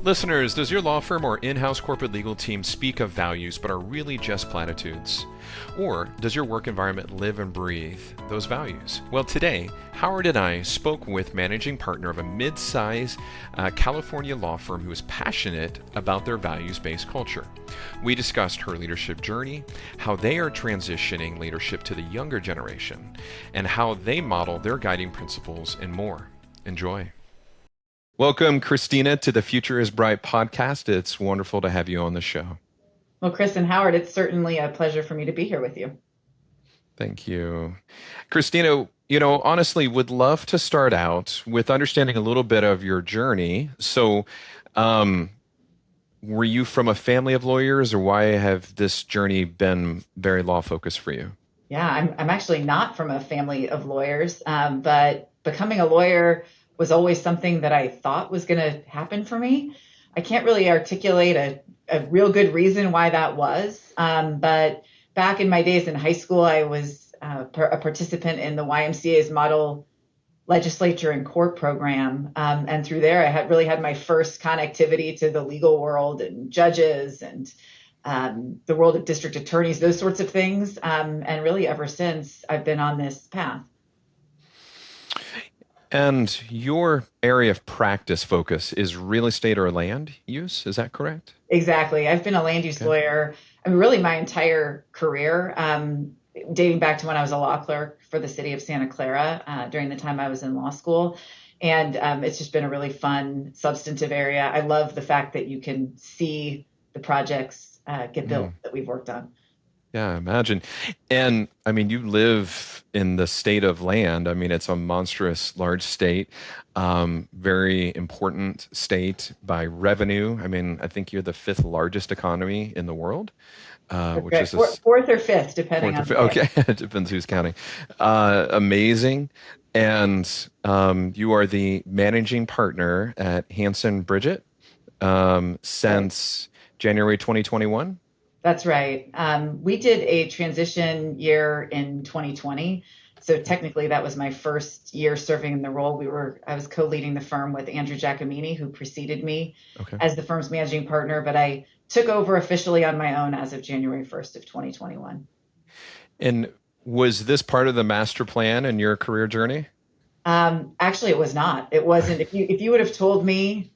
Listeners, does your law firm or in-house corporate legal team speak of values but are really just platitudes? Or does your work environment live and breathe those values? Well, today, Howard and I spoke with managing partner of a mid-size California law firm who is passionate about their values-based culture. We discussed her leadership journey, how they are transitioning leadership to the younger generation, and how they model their guiding principles and more. Enjoy. Welcome, Kristina, to the Future is Bright podcast. It's wonderful to have you on the show. Well, Chris and Howard, it's certainly a pleasure for me to be here with you. Thank you. Kristina, honestly, would love to start out with understanding a little bit of your journey. So, were you from a family of lawyers, or why have this journey been very law focused for you? Yeah, I'm actually not from a family of lawyers, but becoming a lawyer was always something that I thought was going to happen for me. I can't really articulate a real good reason why that was. But back in my days in high school, I was a participant in the YMCA's Model Legislature and Court program. And through there, I really had my first connectivity to the legal world and judges and the world of district attorneys, those sorts of things. And really ever since, I've been on this path. And your area of practice focus is real estate or land use, is that correct? Exactly. I've been a land use lawyer, really my entire career, dating back to when I was a law clerk for the city of Santa Clara during the time I was in law school. And it's just been a really fun, substantive area. I love the fact that you can see the projects get built that we've worked on. Yeah, I imagine. And I mean, you live in the state of land. I mean, it's a monstrous large state, very important state by revenue. I mean, I think you're the fifth largest economy in the world, which is fourth or fifth, depending on. Okay, it depends who's counting. Amazing. And you are the managing partner at Hanson Bridgett since January 2021. That's right. We did a transition year in 2020. So technically that was my first year serving in the role. I was co-leading the firm with Andrew Giacomini, who preceded me as the firm's managing partner, but I took over officially on my own as of January 1st of 2021. And was this part of the master plan in your career journey? Actually, it was not. It wasn't. If you would have told me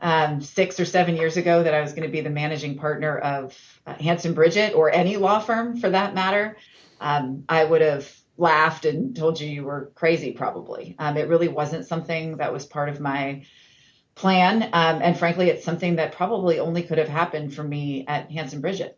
6 or 7 years ago that I was going to be the managing partner of Hanson Bridgett, or any law firm for that matter, I would have laughed and told you were crazy, probably. It really wasn't something that was part of my plan. And frankly, it's something that probably only could have happened for me at Hanson Bridgett.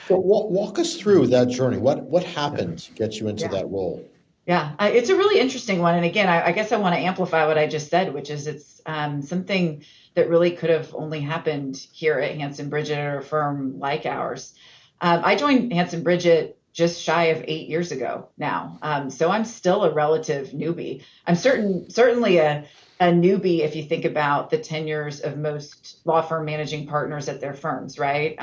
So walk us through that journey. What happened to get you into that role? Yeah, it's a really interesting one. And again, I guess I want to amplify what I just said, which is it's something that really could have only happened here at Hanson Bridgett, or a firm like ours. I joined Hanson Bridgett just shy of 8 years ago now. So I'm still a relative newbie. I'm certainly a newbie if you think about the tenures of most law firm managing partners at their firms, right?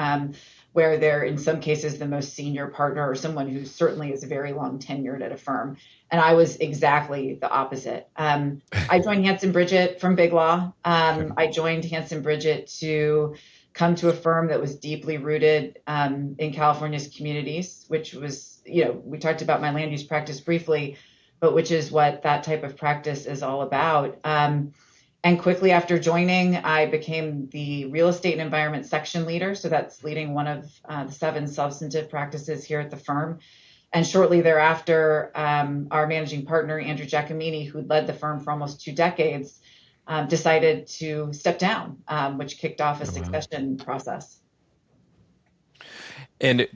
Where they're in some cases the most senior partner, or someone who certainly is very long tenured at a firm. And I was exactly the opposite. I joined Hanson Bridgett from Big Law. I joined Hanson Bridgett to come to a firm that was deeply rooted in California's communities, which was, we talked about my land use practice briefly, but which is what that type of practice is all about. And quickly after joining, I became the real estate and environment section leader. So that's leading one of the 7 substantive practices here at the firm. And shortly thereafter, our managing partner, Andrew Giacomini, who led the firm for almost 2 decades, decided to step down, which kicked off a succession process. And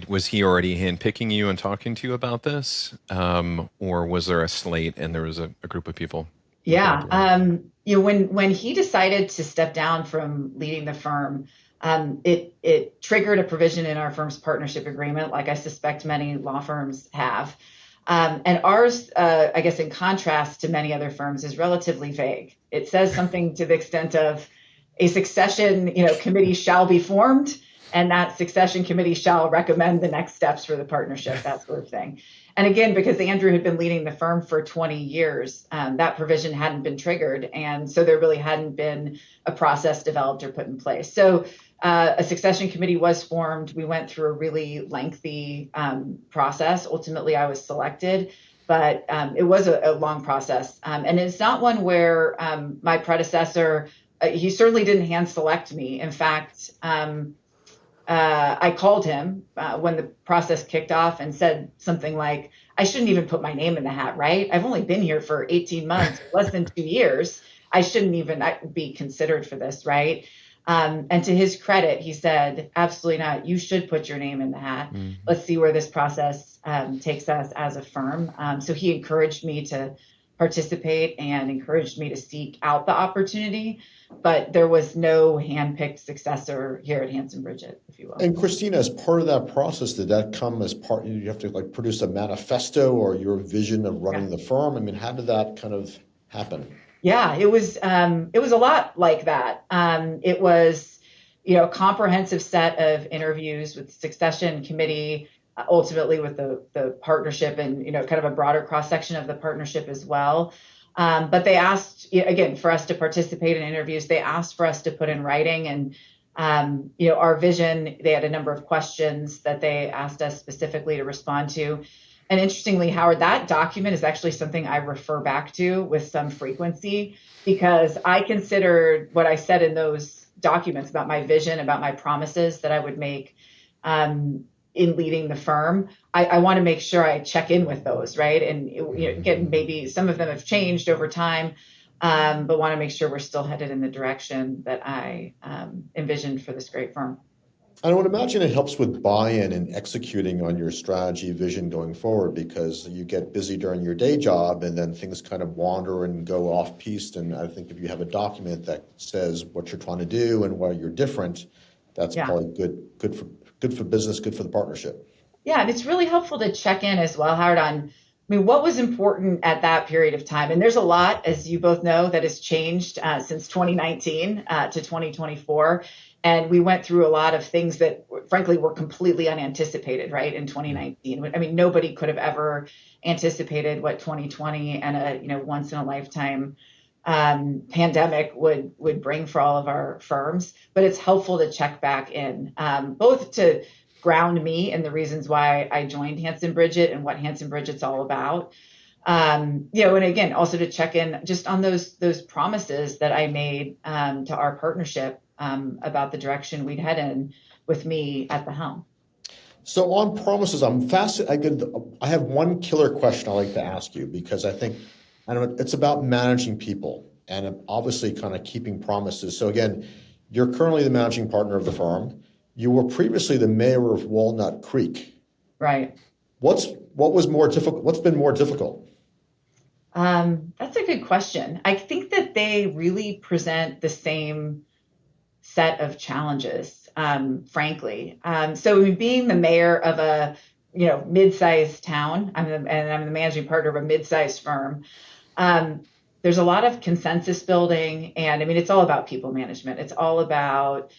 was he already handpicking you and talking to you about this? Or was there a slate and there was a group of people? Yeah. When he decided to step down from leading the firm, it triggered a provision in our firm's partnership agreement, like I suspect many law firms have. And ours, I guess, in contrast to many other firms, is relatively vague. It says something to the extent of a succession, committee shall be formed, and that succession committee shall recommend the next steps for the partnership, that sort of thing. And again, because Andrew had been leading the firm for 20 years, that provision hadn't been triggered. And so there really hadn't been a process developed or put in place. So a succession committee was formed. We went through a really lengthy process. Ultimately, I was selected, but it was a long process. And it's not one where my predecessor, he certainly didn't hand select me. In fact, I called him when the process kicked off and said something like, I shouldn't even put my name in the hat, right? I've only been here for 18 months, less than 2 years. I shouldn't even be considered for this, right? And to his credit, he said, absolutely not. You should put your name in the hat. Mm-hmm. Let's see where this process takes us as a firm. So he encouraged me to participate and encouraged me to seek out the opportunity. But there was no handpicked successor here at Hanson Bridgett, if you will. And Kristina, as part of that process, did that come as part, you have to like produce a manifesto or your vision of running the firm? I mean, how did that kind of happen? Yeah, it was a lot like that. It was, a comprehensive set of interviews with the succession committee, ultimately with the partnership and, kind of a broader cross section of the partnership as well. But they asked, again, for us to participate in interviews. They asked for us to put in writing and, our vision. They had a number of questions that they asked us specifically to respond to. And interestingly, Howard, that document is actually something I refer back to with some frequency because I considered what I said in those documents about my vision, about my promises that I would make in leading the firm. I want to make sure I check in with those, right? And again, maybe some of them have changed over time, but want to make sure we're still headed in the direction that I envisioned for this great firm. I would imagine it helps with buy-in and executing on your strategy vision going forward because you get busy during your day job and then things kind of wander and go off piste. And I think if you have a document that says what you're trying to do and why you're different, that's probably good for business, good for the partnership. Yeah, and it's really helpful to check in as well, Howard, on what was important at that period of time. And there's a lot, as you both know, that has changed since 2019 to 2024. And we went through a lot of things that, frankly, were completely unanticipated, right, in 2019. I mean, nobody could have ever anticipated what 2020 and a once-in-a-lifetime pandemic would bring for all of our firms. But it's helpful to check back in, both to ground me in the reasons why I joined Hanson Bridgett and what Hanson Bridgett's all about. And again, also to check in just on those promises that I made to our partnership about the direction we'd head in with me at the helm. So on promises, I'm fascinated. I have one killer question I like to ask you because it's about managing people and obviously kind of keeping promises. So again, you're currently the managing partner of the firm. You were previously the mayor of Walnut Creek. Right. What's been more difficult? That's a good question. I think that they really present the same set of challenges, frankly. So being the mayor of a mid-sized town, I'm the managing partner of a mid-sized firm. There's a lot of consensus building, and it's all about people management. It's all about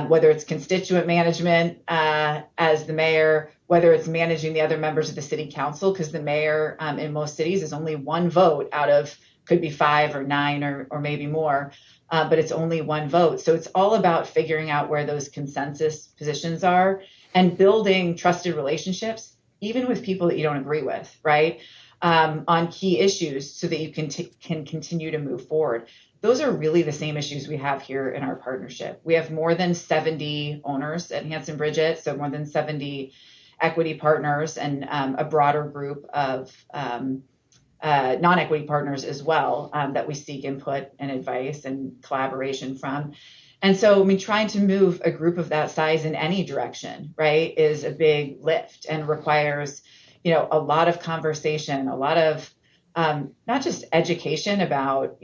whether it's constituent management as the mayor, whether it's managing the other members of the city council, because the mayor in most cities is only one vote out of could be 5 or 9 or maybe more, but it's only one vote. So it's all about figuring out where those consensus positions are and building trusted relationships, even with people that you don't agree with, right? On key issues so that you can continue to move forward. Those are really the same issues we have here in our partnership. We have more than 70 owners at Hanson Bridgett, so more than 70 equity partners and a broader group of non-equity partners as well that we seek input and advice and collaboration from. And so, trying to move a group of that size in any direction, right, is a big lift and requires, a lot of conversation, a lot of not just education about,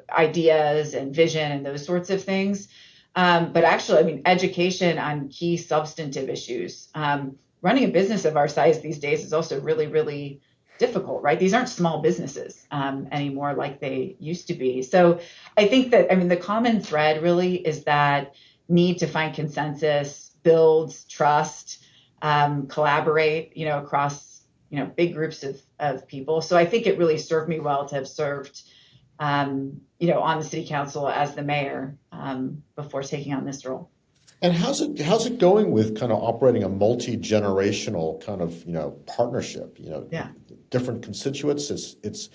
ideas and vision and those sorts of things, but actually, education on key substantive issues. Running a business of our size these days is also really, really difficult, right? These aren't small businesses anymore like they used to be. So I think that, the common thread really is that need to find consensus, build trust, collaborate, across, big groups of people. So I think it really served me well to have served, on the city council as the mayor before taking on this role. And how's it going with kind of operating a multi-generational kind of partnership? Yeah. Different constituents. Is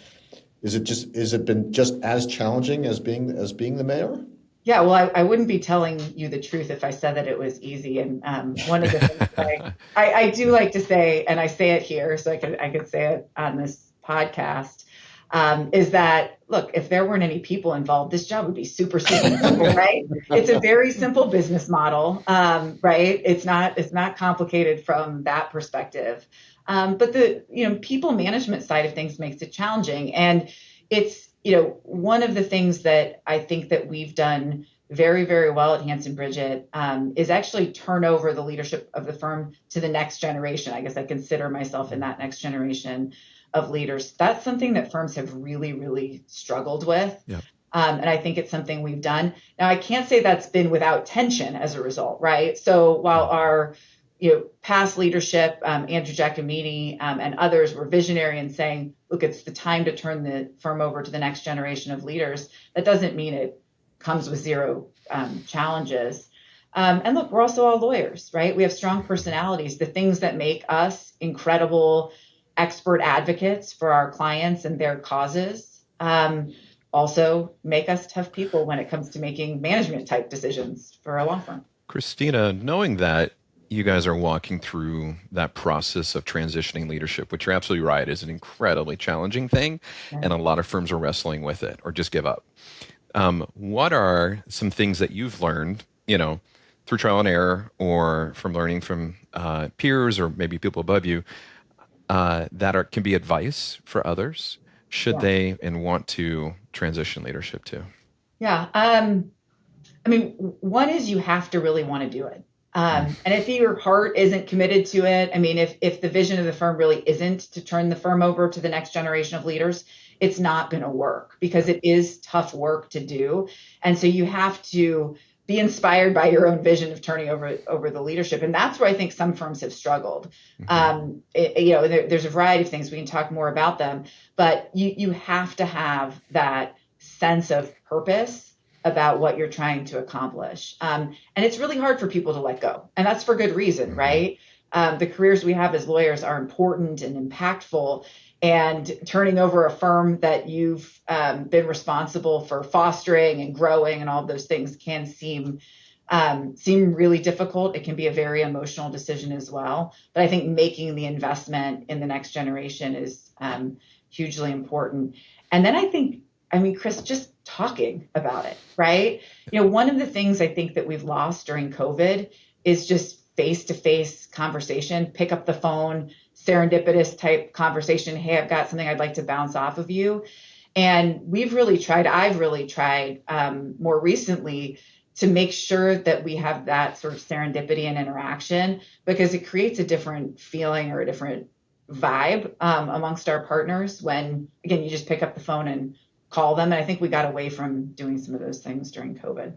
it been just as challenging as being the mayor? Yeah, well, I wouldn't be telling you the truth if I said that it was easy. And one of the things I do like to say, and I say it here, so I could say it on this podcast, is that, look, if there weren't any people involved, this job would be super, super simple, right? It's a very simple business model, right? It's not complicated from that perspective. But the people management side of things makes it challenging. And it's one of the things that I think that we've done very, very well at Hanson Bridgett is actually turn over the leadership of the firm to the next generation. I guess I consider myself in that next generation of leaders. That's something that firms have really, really struggled with. Yeah. And I think it's something we've done. Now, I can't say that's been without tension as a result, right? So while our past leadership, Andrew Giacomini and others were visionary in saying, look, it's the time to turn the firm over to the next generation of leaders. That doesn't mean it comes with zero challenges. And look, we're also all lawyers, right? We have strong personalities. The things that make us incredible expert advocates for our clients and their causes also make us tough people when it comes to making management type decisions for a law firm. Kristina, knowing that you guys are walking through that process of transitioning leadership, which you're absolutely right, is an incredibly challenging thing, and a lot of firms are wrestling with it or just give up. What are some things that you've learned, through trial and error or from learning from peers or maybe people above you, that can be advice for others should they and want to transition leadership to? Yeah. One is you have to really want to do it. And if your heart isn't committed to it, if the vision of the firm really isn't to turn the firm over to the next generation of leaders, it's not going to work because it is tough work to do. And so you have to be inspired by your own vision of turning over the leadership. And that's where I think some firms have struggled. There's a variety of things. We can talk more about them, but you have to have that sense of purpose about what you're trying to accomplish. And it's really hard for people to let go. And that's for good reason, right? The careers we have as lawyers are important and impactful. And turning over a firm that you've been responsible for fostering and growing and all of those things can seem really difficult. It can be a very emotional decision as well. But I think making the investment in the next generation is hugely important. And then I think, Chris, just talking about it, right? One of the things I think that we've lost during COVID is just face-to-face conversation, pick up the phone, serendipitous type conversation. Hey, I've got something I'd like to bounce off of you. And I've really tried more recently to make sure that we have that sort of serendipity and interaction because it creates a different feeling or a different vibe amongst our partners when, again, you just pick up the phone and call them. And I think we got away from doing some of those things during COVID.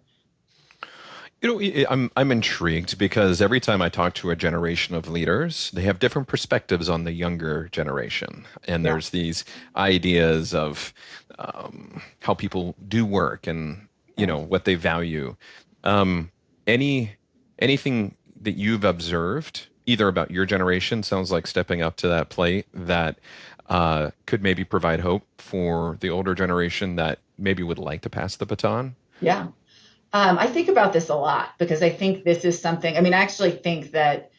I'm intrigued because every time I talk to a generation of leaders, they have different perspectives on the younger generation. And there's these ideas of how people do work and, what they value. Anything that you've observed, either about your generation, sounds like stepping up to that plate, that could maybe provide hope for the older generation that maybe would like to pass the baton? Yeah. I think about this a lot because I think this is something, I actually think that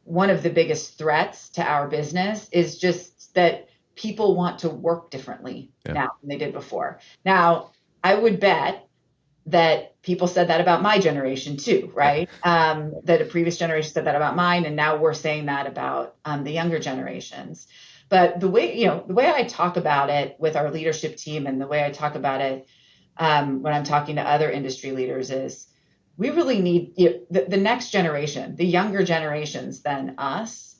one of the biggest threats to our business is just that people want to work differently now than they did before. Now, I would bet that people said that about my generation too, right? That a previous generation said that about mine, and now we're saying that about the younger generations. But the way I talk about it with our leadership team and the way I talk about it when I'm talking to other industry leaders is we really need the next generation, the younger generations than us.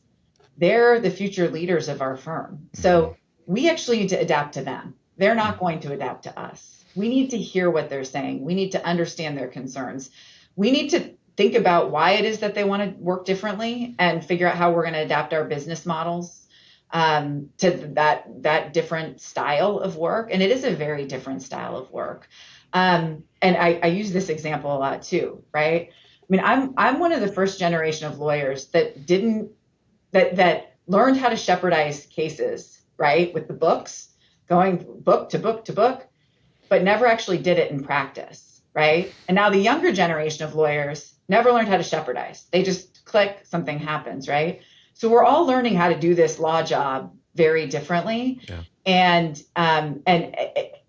They're the future leaders of our firm. So we actually need to adapt to them. They're not going to adapt to us. We need to hear what they're saying. We need to understand their concerns. we need to think about why it is that they want to work differently and figure out how we're going to adapt our business models to that different style of work. And it is a very different style of work. And I use this example a lot too, right? I mean, I'm one of the first generation of lawyers that learned how to shepherdize cases, right, with the books, going book to book to book, but never actually did it in practice, right? And now the younger generation of lawyers never learned how to shepherdize. They just click, something happens, right? So we're all learning how to do this law job very differently. Yeah. And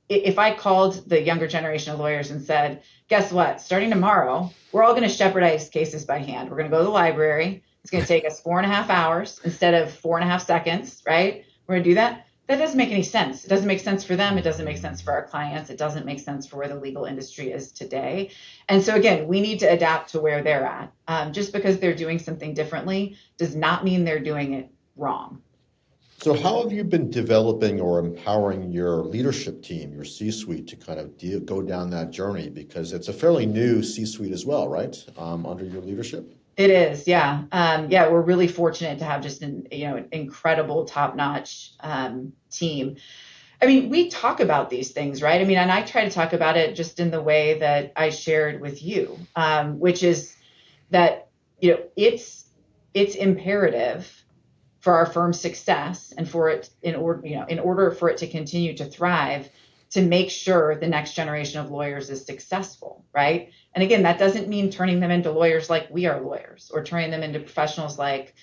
if I called the younger generation of lawyers and said, guess what? Starting tomorrow, we're all going to shepherdize cases by hand. We're going to go to the library. It's going to take us 4.5 hours instead of 4.5 seconds, right? We're going to do that. That doesn't make any sense. It doesn't make sense for them. It doesn't make sense for our clients. It doesn't make sense for where the legal industry is today. And so again, we need to adapt to where they're at. Just because they're doing something differently does not mean they're doing it wrong. So how have you been developing or empowering your leadership team, your C-suite, to kind of go down that journey? Because it's a fairly new C-suite as well, right? Under your leadership? It is, yeah. We're really fortunate to have just an incredible, top-notch team. I mean, we talk about these things, right? I mean, and I try to talk about it just in the way that I shared with you, which is that it's imperative for our firm's success and for it in order for it to continue to thrive, to make sure the next generation of lawyers is successful, right? And again, that doesn't mean turning them into lawyers like we are lawyers, or turning them into professionals like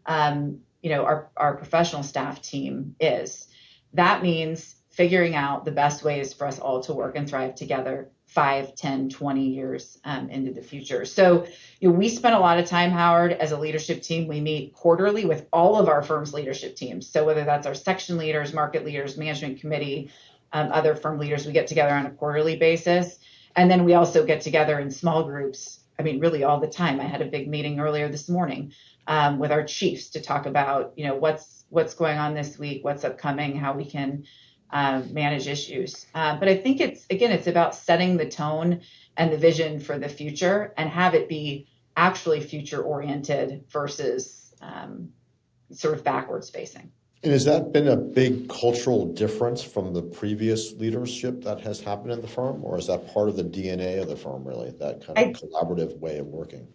our professional staff team is. That means figuring out the best ways for us all to work and thrive together 5, 10, 20 years into the future. So we spend a lot of time, Howard, as a leadership team. We meet quarterly with all of our firm's leadership teams. So whether that's our section leaders, market leaders, management committee, other firm leaders, we get together on a quarterly basis. And then we also get together in small groups, I mean, really all the time. I had a big meeting earlier this morning with our chiefs to talk about, what's going on this week, what's upcoming, how we can manage issues. But I think it's about setting the tone and the vision for the future, and have it be actually future oriented versus sort of backwards facing. And has that been a big cultural difference from the previous leadership that has happened in the firm, or is that part of the DNA of the firm, really, that kind of collaborative way of working?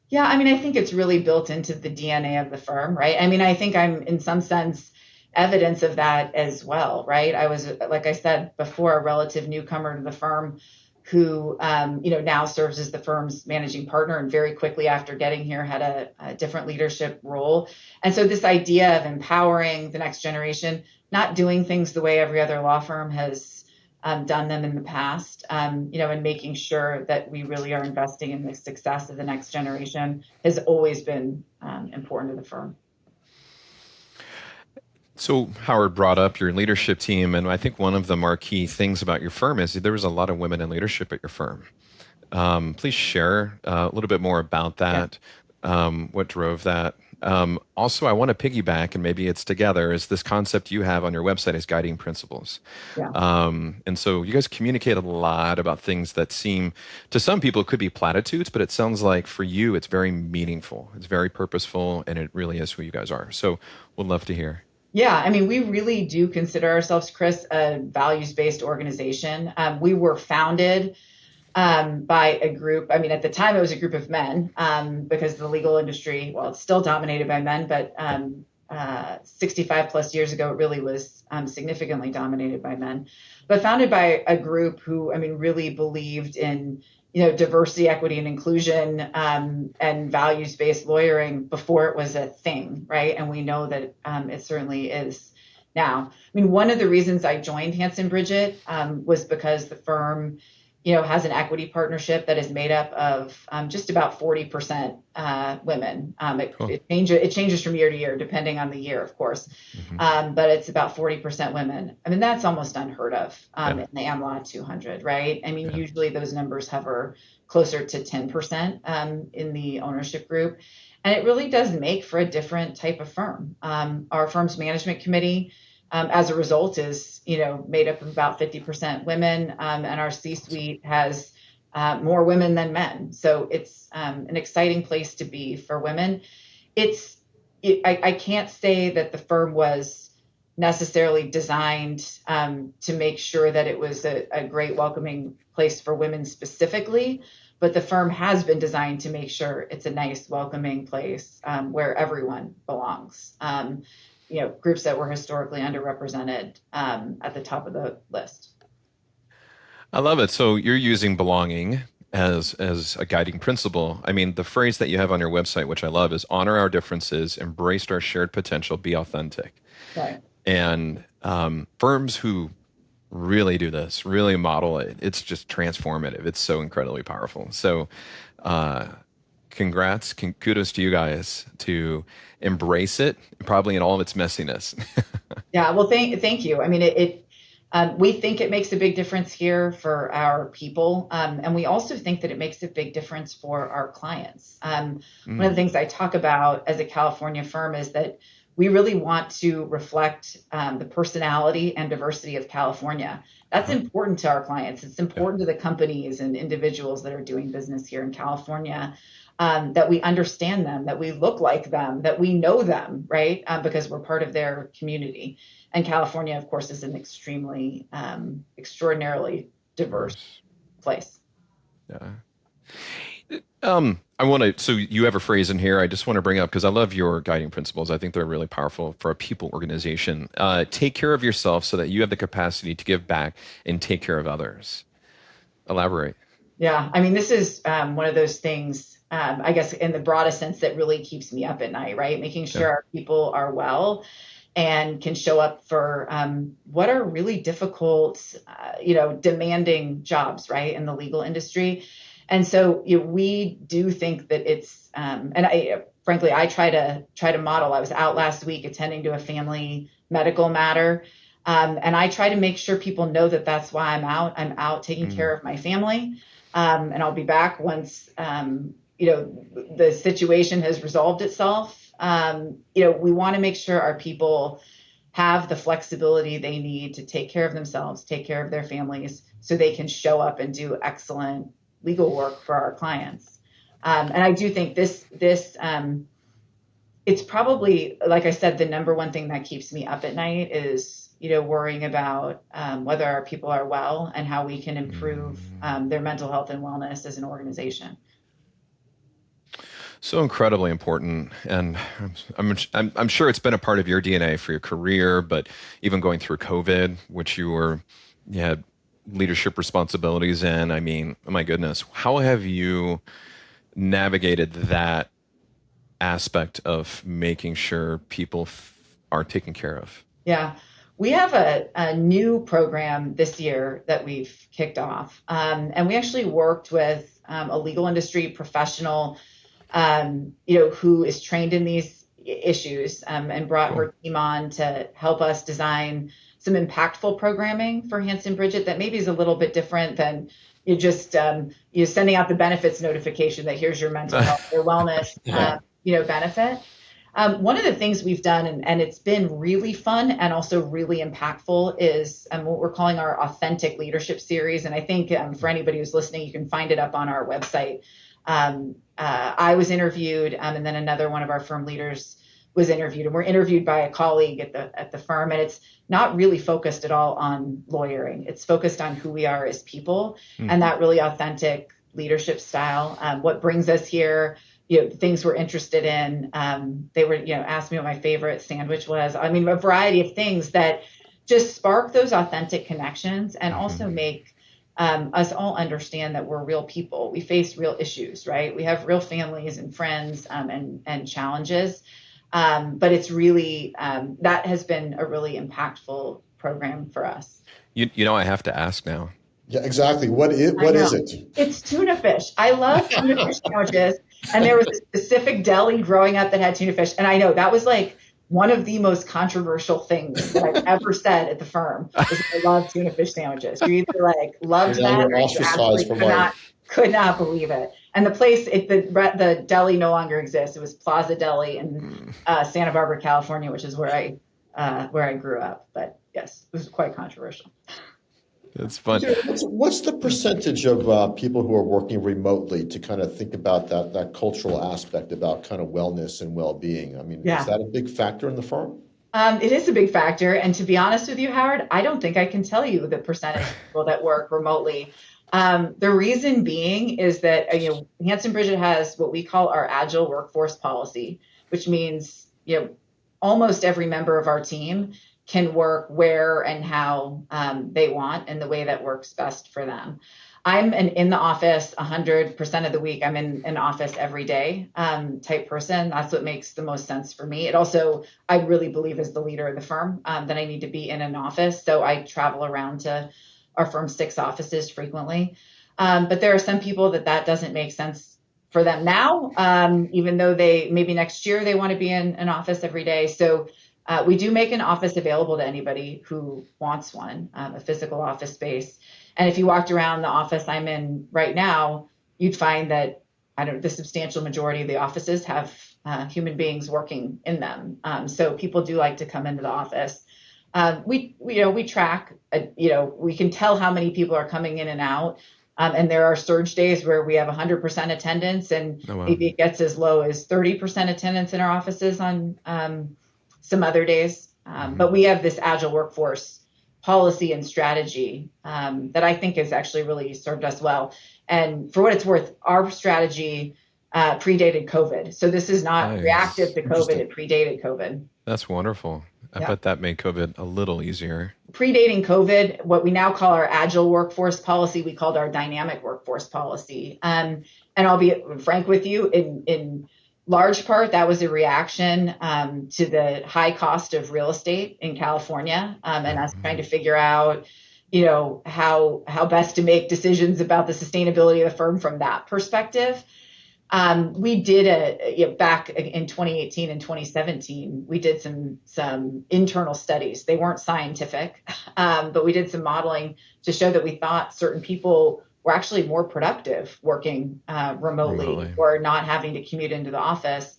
Yeah, I mean, I think it's really built into the DNA of the firm, right? I mean, I think I'm in some sense evidence of that as well, right? I was, like I said before, a relative newcomer to the firm who, now serves as the firm's managing partner, and very quickly after getting here had a different leadership role. And so this idea of empowering the next generation, not doing things the way every other law firm has done them in the past, and making sure that we really are investing in the success of the next generation has always been important to the firm. So Howard brought up your leadership team, and I think one of the marquee things about your firm is there was a lot of women in leadership at your firm. Please share a little bit more about that, what drove that. Also, I want to piggyback, and maybe it's together, is this concept you have on your website is guiding principles. Yeah. And so you guys communicate a lot about things that seem, to some people, could be platitudes, but it sounds like for you, it's very meaningful. It's very purposeful, and it really is who you guys are. So we'd love to hear. Yeah, I mean, we really do consider ourselves, Chris, a values-based organization. We were founded by a group. I mean, at the time, it was a group of men because the legal industry, well, it's still dominated by men, but 65 plus years ago, it really was significantly dominated by men. But founded by a group who, I mean, really believed in diversity, equity, and inclusion, and values-based lawyering before it was a thing, right? And we know that it certainly is now. I mean, one of the reasons I joined Hanson Bridgett was because the firm, has an equity partnership that is made up of just about 40% women. Cool. It changes from year to year, depending on the year, of course. Mm-hmm. But it's about 40% women. I mean, that's almost unheard of in the AmLaw 200, right? I mean, usually those numbers hover closer to 10% in the ownership group. And it really does make for a different type of firm. Our firm's management committee, as a result, is made up of about 50% women, and our C-suite has more women than men. So it's an exciting place to be for women. I can't say that the firm was necessarily designed to make sure that it was a great welcoming place for women specifically, but the firm has been designed to make sure it's a nice welcoming place where everyone belongs. Groups that were historically underrepresented at the top of the list. I love it. So you're using belonging as a guiding principle. I mean, the phrase that you have on your website, which I love, is honor our differences, embrace our shared potential, be authentic. Right. And firms who really do this, really model it, it's just transformative. It's so incredibly powerful. So congrats, kudos to you guys to embrace it, probably in all of its messiness. Yeah, well, thank you. I mean, we think it makes a big difference here for our people. And we also think that it makes a big difference for our clients. One of the things I talk about as a California firm is that we really want to reflect the personality and diversity of California. That's important to our clients. It's important to the companies and individuals that are doing business here in California, that we understand them, that we look like them, that we know them, right? Because we're part of their community. And California, of course, is an extremely, extraordinarily diverse place. Yeah. So you have a phrase in here I just want to bring up because I love your guiding principles. I think they're really powerful for a people organization. Take care of yourself so that you have the capacity to give back and take care of others. Elaborate. Yeah, I mean, this is one of those things, I guess, in the broadest sense that really keeps me up at night, right? Making sure our people are well and can show up for what are really difficult, demanding jobs, right, in the legal industry. And so we do think that it's, frankly, I try to model. I was out last week attending to a family medical matter, and I try to make sure people know that that's why I'm out. I'm out taking care of my family, and I'll be back once the situation has resolved itself. We want to make sure our people have the flexibility they need to take care of themselves, take care of their families, so they can show up and do excellent legal work for our clients. And I do think this it's probably, like I said, the number one thing that keeps me up at night is, worrying about whether our people are well and how we can improve their mental health and wellness as an organization. So incredibly important, and I'm sure it's been a part of your DNA for your career, but even going through COVID, which you had leadership responsibilities in. I mean, oh my goodness, how have you navigated that aspect of making sure people are taken care of? Yeah, we have a new program this year that we've kicked off, and we actually worked with a legal industry professional, who is trained in these issues, and brought her team on to help us design some impactful programming for Hanson Bridgett that maybe is a little bit different than you just sending out the benefits notification that here's your mental health or wellness benefit. One of the things we've done, and it's been really fun and also really impactful, is what we're calling our Authentic Leadership Series. And I think for anybody who's listening, you can find it up on our website. I was interviewed, and then another one of our firm leaders was interviewed, and we're interviewed by a colleague at the firm, and it's not really focused at all on lawyering. It's focused on who we are as people and that really authentic leadership style. What brings us here, things we're interested in. They were, asked me what my favorite sandwich was. I mean, a variety of things that just spark those authentic connections and also make us all understand that we're real people. We face real issues, right? We have real families and friends and challenges. But it's really, that has been a really impactful program for us. I have to ask now. Yeah, exactly. What is it? It's tuna fish. I love tuna fish sandwiches. And there was a specific deli growing up that had tuna fish. And I know that was like one of the most controversial things that I've ever said at the firm is I love tuna fish sandwiches. You either loved that or you absolutely could not believe it. And the place, the deli no longer exists. It was Plaza Deli in Santa Barbara, California, which is where I grew up. But yes, it was quite controversial. It's fun. What's the percentage of people who are working remotely to kind of think about that cultural aspect about kind of wellness and well-being? I mean, is Yeah. that a big factor in the firm? It is a big factor. And to be honest with you, Howard, I don't think I can tell you the percentage of people that work remotely. The reason being is that, Hanson Bridgett has what we call our agile workforce policy, which means, almost every member of our team can work where and how they want and the way that works best for them. I'm an in the office 100% of the week. I'm in an office every day type person. That's what makes the most sense for me. It also, I really believe as the leader of the firm that I need to be in an office. So I travel around to our firm's 6 offices frequently. But there are some people that doesn't make sense for them now, even though maybe next year they want to be in an office every day. So we do make an office available to anybody who wants one, a physical office space. And if you walked around the office I'm in right now, you'd find that the substantial majority of the offices have human beings working in them. So people do like to come into the office. We track, we can tell how many people are coming in and out. And there are surge days where we have 100% attendance, and maybe it gets as low as 30% attendance in our offices on some other days. But we have this agile workforce policy and strategy that I think has actually really served us well. And for what it's worth, our strategy predated COVID. So this is not reactive to COVID, it predated COVID. That's wonderful. I bet that made COVID a little easier. Predating COVID, what we now call our agile workforce policy, we called our dynamic workforce policy. And I'll be frank with you, in large part, that was a reaction to the high cost of real estate in California and us trying to figure out, how best to make decisions about the sustainability of the firm from that perspective. We did back in 2018 and 2017, we did some internal studies. They weren't scientific, but we did some modeling to show that we thought certain people were actually more productive working remotely or not having to commute into the office.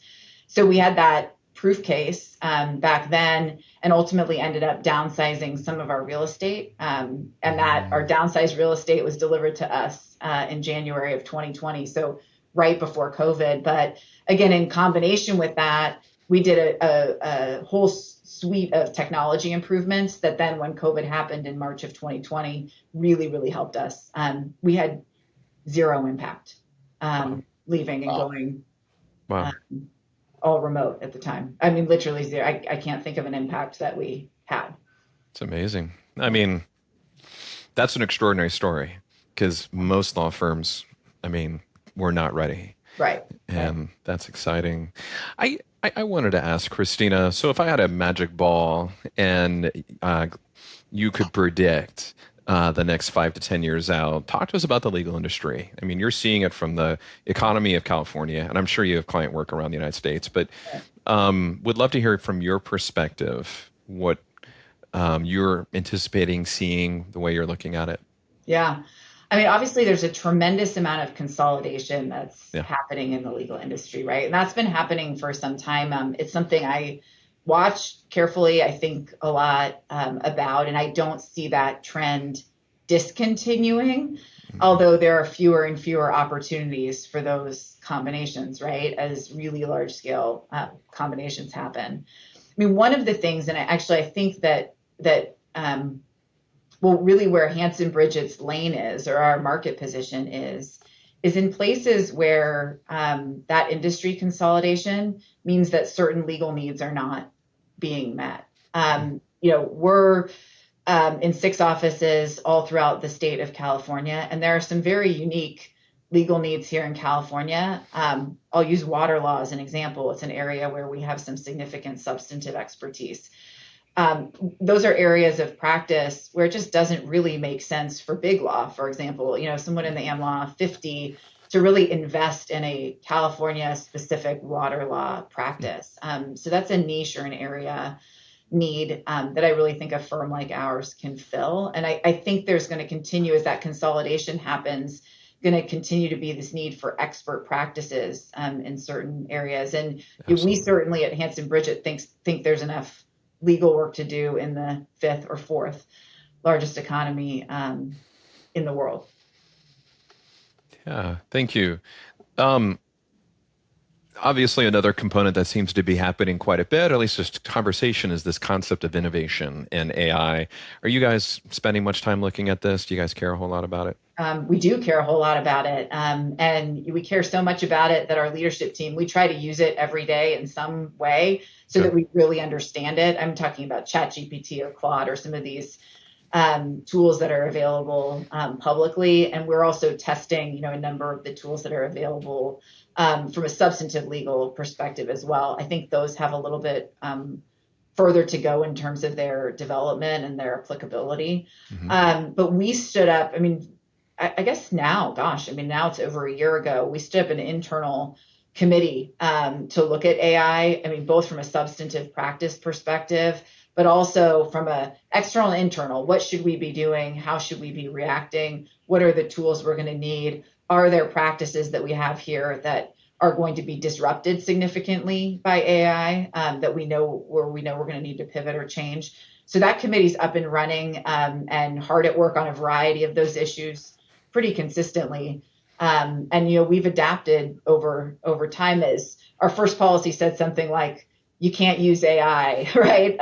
So we had that proof case back then, and ultimately ended up downsizing some of our real estate. And that our downsized real estate was delivered to us in January of 2020. So right before COVID. But again, in combination with that, we did a whole suite of technology improvements that then when COVID happened in March of 2020, really, really helped us. We had zero impact leaving and going all remote at the time. I mean, literally zero. I can't think of an impact that we had. It's amazing. I mean, that's an extraordinary story because most law firms, we're not ready. Right. And that's exciting. I wanted to ask Kristina, so if I had a magic ball and you could predict the next 5 to 10 years out, talk to us about the legal industry. I mean, you're seeing it from the economy of California, and I'm sure you have client work around the United States, but would love to hear from your perspective what you're anticipating seeing, the way you're looking at it. Yeah. I mean, obviously, there's a tremendous amount of consolidation that's happening in the legal industry, right? And that's been happening for some time. It's something I watch carefully, I think a lot about, and I don't see that trend discontinuing, although there are fewer and fewer opportunities for those combinations, right, as really large-scale combinations happen. I mean, one of the things, and I think that really where Hanson Bridgett's lane is, or our market position is in places where that industry consolidation means that certain legal needs are not being met. We're in 6 offices all throughout the state of California, and there are some very unique legal needs here in California. I'll use water law as an example. It's an area where we have some significant substantive expertise. Those are areas of practice where it just doesn't really make sense for big law, for example, someone in the AmLaw 50 to really invest in a California specific water law practice. So that's a niche or an area need that I really think a firm like ours can fill. And I think there's going to continue, as that consolidation happens, going to continue to be this need for expert practices in certain areas. And we certainly at Hanson Bridgett think there's enough legal work to do in the 5th or 4th largest economy in the world. Yeah, thank you. Um, Obviously, another component that seems to be happening quite a bit, or at least just conversation, is this concept of innovation and AI. Are you guys spending much time looking at this? Do you guys care a whole lot about it? We do care a whole lot about it. And we care so much about it that our leadership team, we try to use it every day in some way so that we really understand it. I'm talking about ChatGPT or Claude or some of these tools that are available publicly. And we're also testing, a number of the tools that are available from a substantive legal perspective as well. I think those have a little bit further to go in terms of their development and their applicability. But we stood up, I guess now, now it's over a year ago, we stood up an internal committee to look at AI. Both from a substantive practice perspective, but also from a external and internal. What should we be doing? How should we be reacting? What are the tools we're going to need? Are there practices that we have here that are going to be disrupted significantly by AI that we know we're going to need to pivot or change? So that committee's up and running and hard at work on a variety of those issues pretty consistently. And we've adapted over time. As our first policy said something like, you can't use AI, right?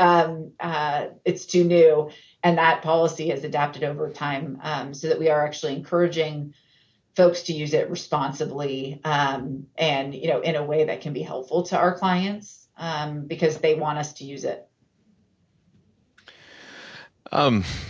It's too new. And that policy has adapted over time so that we are actually encouraging folks to use it responsibly and, in a way that can be helpful to our clients because they want us to use it.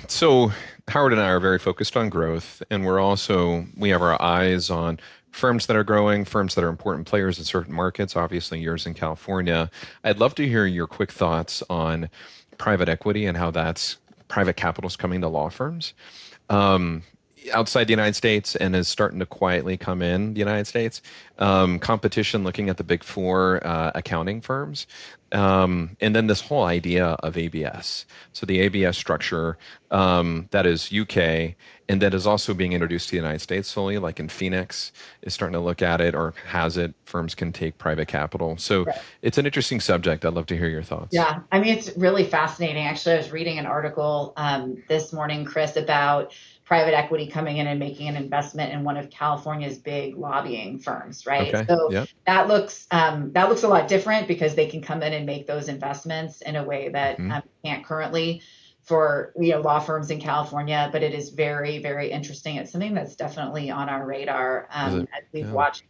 So Howard and I are very focused on growth, and we have our eyes on firms that are growing, firms that are important players in certain markets, obviously yours in California. I'd love to hear your quick thoughts on private equity and how that's private capital is coming to law firms outside the United States and is starting to quietly come in the United States. Competition, looking at the big four accounting firms. And then this whole idea of ABS. So the ABS structure that is UK and that is also being introduced to the United States slowly, like in Phoenix is starting to look at it or has it. Firms can take private capital. So It's an interesting subject. I'd love to hear your thoughts. Yeah, it's really fascinating. Actually, I was reading an article this morning, Chris, about private equity coming in and making an investment in one of California's big lobbying firms, right? Okay. So that looks a lot different because they can come in and make those investments in a way that can't currently for law firms in California. But it is very, very interesting. It's something that's definitely on our radar as we've watched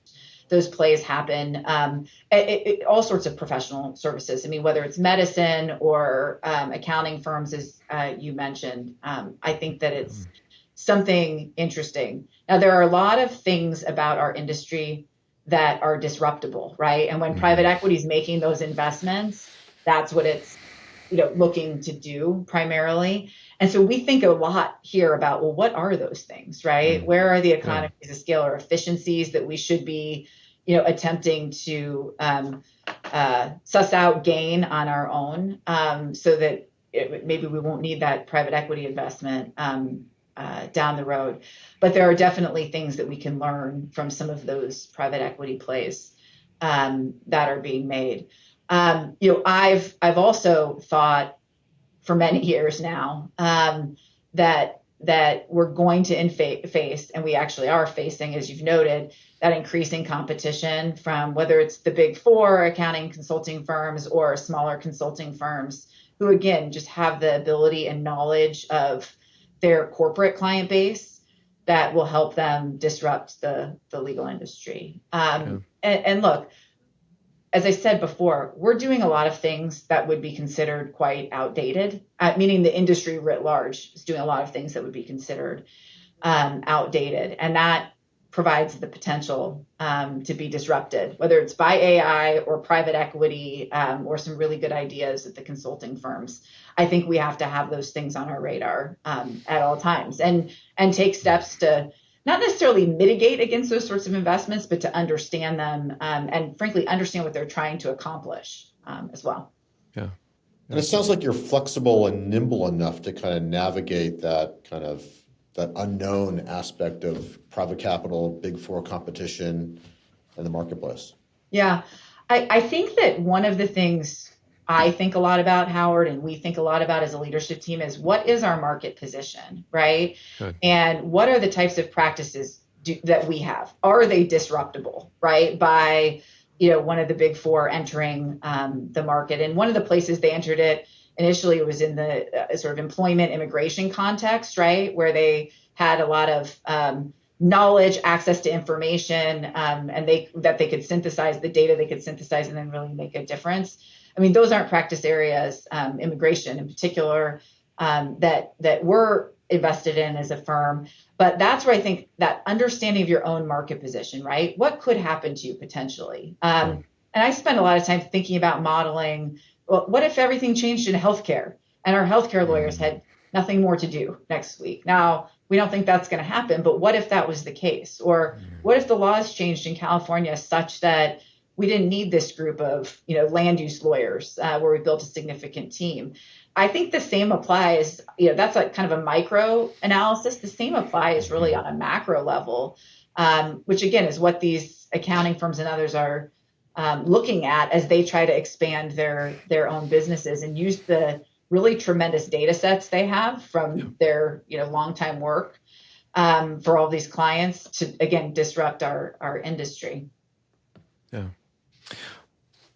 those plays happen. All sorts of professional services. Whether it's medicine or accounting firms, as you mentioned, I think that it's something interesting. Now, there are a lot of things about our industry that are disruptible, right? And when private equity is making those investments, that's what it's looking to do primarily. And so we think a lot here about, well, what are those things, right? Where are the economies of scale or efficiencies that we should be attempting to suss out gain on our own so that maybe we won't need that private equity investment down the road. But there are definitely things that we can learn from some of those private equity plays that are being made. I've also thought for many years now that we're going to face, and we actually are facing, as you've noted, that increasing competition from whether it's the big four accounting consulting firms or smaller consulting firms who, again, just have the ability and knowledge of their corporate client base that will help them disrupt the legal industry. And look, as I said before, we're doing a lot of things that would be considered quite outdated, meaning the industry writ large is doing a lot of things that would be considered outdated. And that provides the potential to be disrupted, whether it's by AI or private equity or some really good ideas at the consulting firms. I think we have to have those things on our radar at all times and take steps to not necessarily mitigate against those sorts of investments, but to understand them and frankly, understand what they're trying to accomplish as well. Yeah. And it sounds like you're flexible and nimble enough to kind of navigate that unknown aspect of private capital, big four competition in the marketplace. Yeah, I think that one of the things I think a lot about, Howard, and we think a lot about as a leadership team is what is our market position, right? Good. And what are the types of practices that we have? Are they disruptable, right? By, one of the big four entering the market. And one of the places they entered it initially was in the sort of employment immigration context, right? Where they had a lot of knowledge, access to information, and that they could synthesize the data, they could synthesize and then really make a difference. I mean, those aren't practice areas, immigration in particular, that we're invested in as a firm. But that's where I think that understanding of your own market position, right? What could happen to you potentially? And I spend a lot of time thinking about modeling, well, what if everything changed in healthcare and our healthcare lawyers had nothing more to do next week? Now, we don't think that's going to happen, but what if that was the case? Or what if the laws changed in California such that we didn't need this group of, land use lawyers where we built a significant team? I think the same applies, that's like kind of a micro analysis. The same applies really on a macro level, which again is what these accounting firms and others are looking at as they try to expand their own businesses and use the really tremendous data sets they have from their long time work for all these clients to, again, disrupt our industry. Yeah.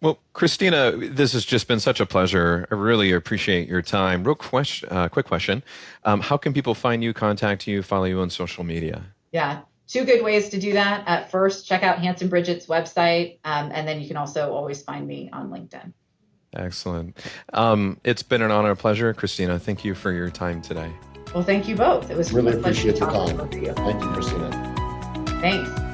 Well, Kristina, this has just been such a pleasure. I really appreciate your time. Quick question. How can people find you, contact you, follow you on social media? Yeah, two good ways to do that. First, check out Hanson Bridgett's website, and then you can also always find me on LinkedIn. Excellent. It's been an honor and pleasure. Kristina, thank you for your time today. Well, thank you both. It was Really a pleasure appreciate your talking time. with you. Thank you, Kristina. Thanks.